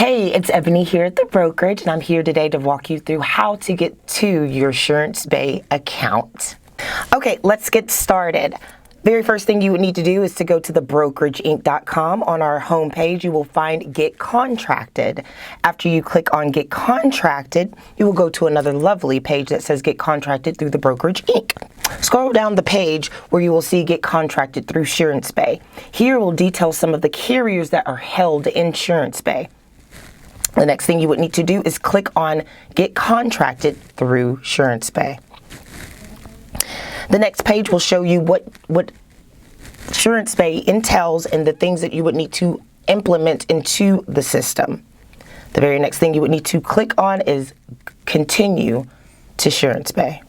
Hey, it's Ebony here at the brokerage, and I'm here today to walk you through how to get to your SuranceBay account. Okay, let's get started. Very first thing you would need to do is to go to thebrokerageInc.com. On our homepage, you will find Get Contracted. After you click on Get Contracted, you will go to another lovely page that says Get Contracted through the Brokerage Inc. Scroll down the page where you will see Get Contracted through SuranceBay. Here will detail some of the carriers that are held in SuranceBay. The next thing you would need to do is click on Get Contracted through SuranceBay. The next page will show you what SuranceBay entails and the things that you would need to implement into the system. The very next thing you would need to click on is Continue to SuranceBay.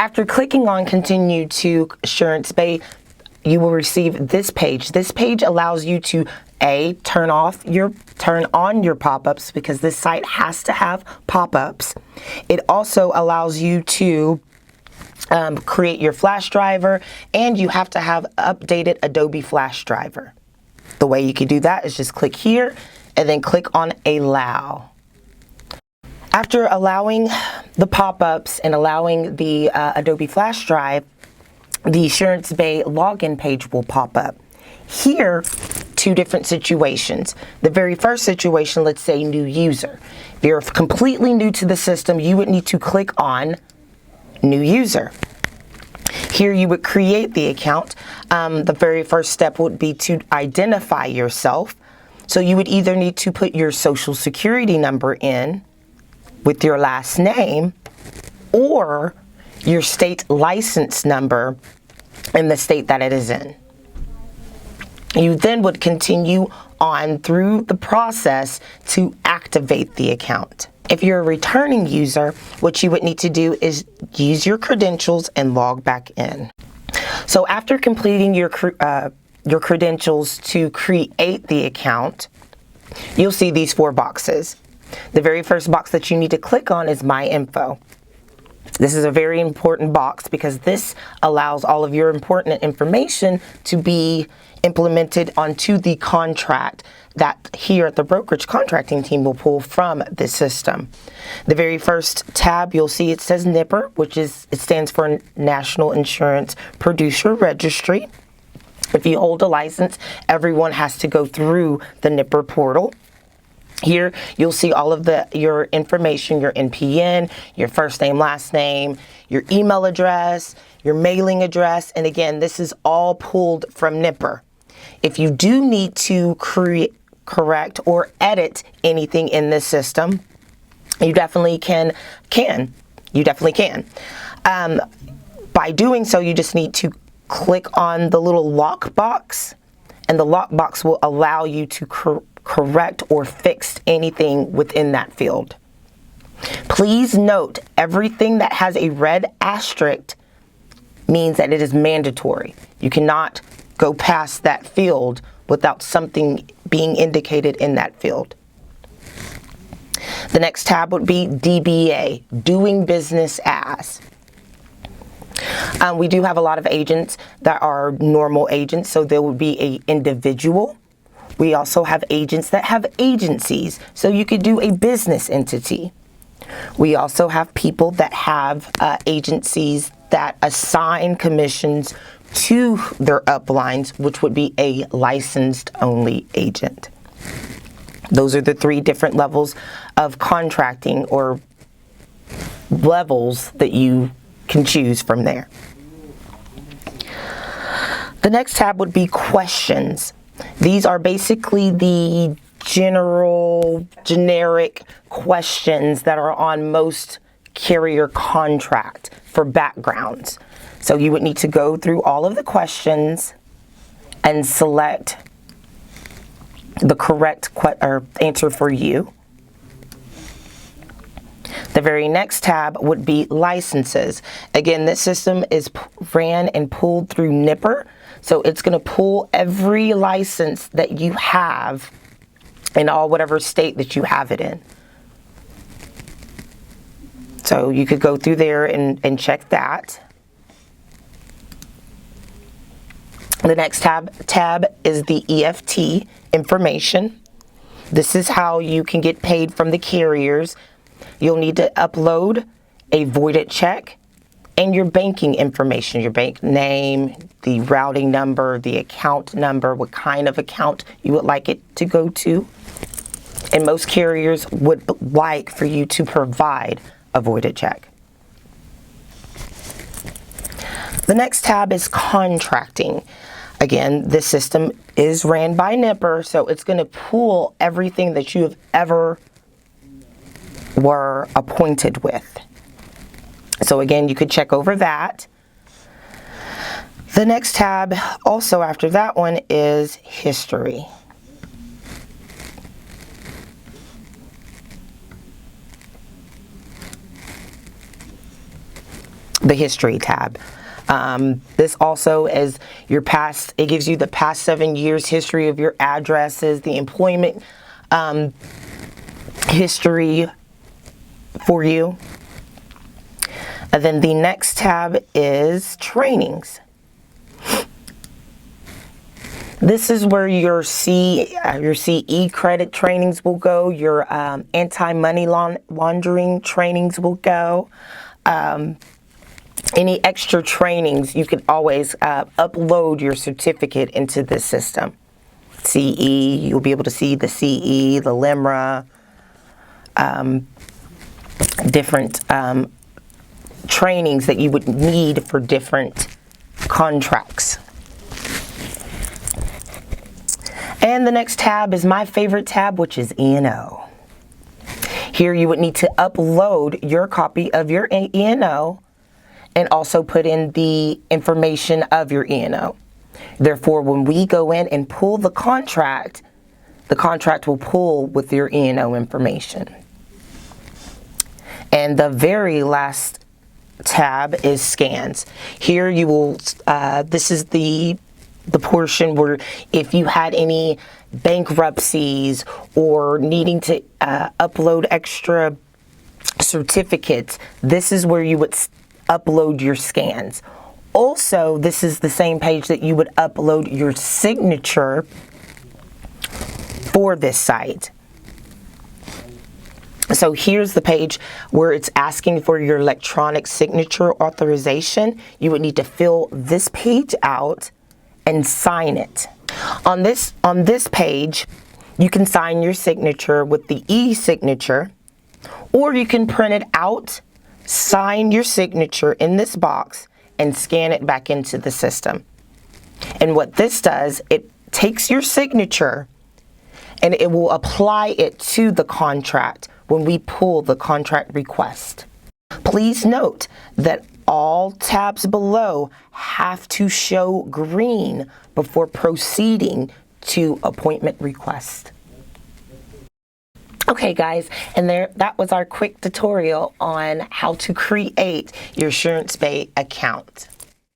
After clicking on Continue to SuranceBay, you will receive this page. This page allows you to turn on your pop-ups, because this site has to have pop-ups. It also allows you to create your flash driver, and you have to have updated Adobe Flash driver. The way you can do that is just click here and then click on Allow. After allowing the pop-ups and allowing the Adobe Flash drive, the SuranceBay login page will pop up. Here, two different situations. The very first situation, let's say new user. If you're completely new to the system, you would need to click on New User. Here you would create the account. The very first step would be to identify yourself. So you would either need to put your social security number in with your last name, or your state license number in the state that it is in. You then would continue on through the process to activate the account. If you're a returning user, what you would need to do is use your credentials and log back in. So after completing your credentials to create the account, you'll see these four boxes. The very first box that you need to click on is My Info. This is a very important box because this allows all of your important information to be implemented onto the contract that here at the brokerage contracting team will pull from the system. The very first tab, you'll see it says NIPR, it stands for National Insurance Producer Registry. If you hold a license, everyone has to go through the NIPR portal. Here, you'll see all of your information, your NPN, your first name, last name, your email address, your mailing address, and again, this is all pulled from NIPR. If you do need to correct or edit anything in this system, you definitely can. You definitely can. By doing so, you just need to click on the little lock box, and the lock box will allow you to correct or fix anything within that field. Please note, everything that has a red asterisk means that it is mandatory. You cannot go past that field without something being indicated in that field. The next tab would be DBA, Doing Business As. We do have a lot of agents that are normal agents, so there would be an individual. We also have agents that have agencies, so you could do a business entity. We also have people that have agencies that assign commissions to their uplines, which would be a licensed only agent. Those are the three different levels of contracting, or levels that you can choose from there. The next tab would be questions. These are basically the generic questions that are on most carrier contract for backgrounds. So you would need to go through all of the questions and select the correct answer for you. The very next tab would be licenses. Again, this system is ran and pulled through NIPR, so it's going to pull every license that you have in whatever state that you have it in. So you could go through there and check that. The next tab is the EFT information. This is how you can get paid from the carriers. You'll need to upload a voided check and your banking information, your bank name, the routing number, the account number, what kind of account you would like it to go to. And most carriers would like for you to provide a voided check. The next tab is contracting. Again, this system is ran by Nipper, so it's going to pull everything that you have ever were appointed with. So again, you could check over that. The next tab, also after that one, is history. The history tab. This also is your past, it gives you the past 7 years history of your addresses, the employment history for you. And then the next tab is trainings. This is where your CE credit trainings will go, your anti-money laundering trainings will go. Any extra trainings, you can always upload your certificate into this system. CE, you'll be able to see the CE, the LIMRA, different trainings that you would need for different contracts. And the next tab is my favorite tab, which is E&O. Here you would need to upload your copy of your E&O and also put in the information of your E&O. Therefore, when we go in and pull the contract will pull with your E&O information. And the very last tab is scans. Here you will, this is the portion where if you had any bankruptcies or needing to upload extra certificates, this is where you would upload your scans. Also, this is the same page that you would upload your signature for this site. So here's the page where it's asking for your electronic signature authorization. You would need to fill this page out and sign it. On this page, you can sign your signature with the e-signature, or you can print it out, sign your signature in this box, and scan it back into the system. And what this does, it takes your signature and it will apply it to the contract when we pull the contract request. Please note that all tabs below have to show green before proceeding to appointment request. Okay guys, and that was our quick tutorial on how to create your SuranceBay account.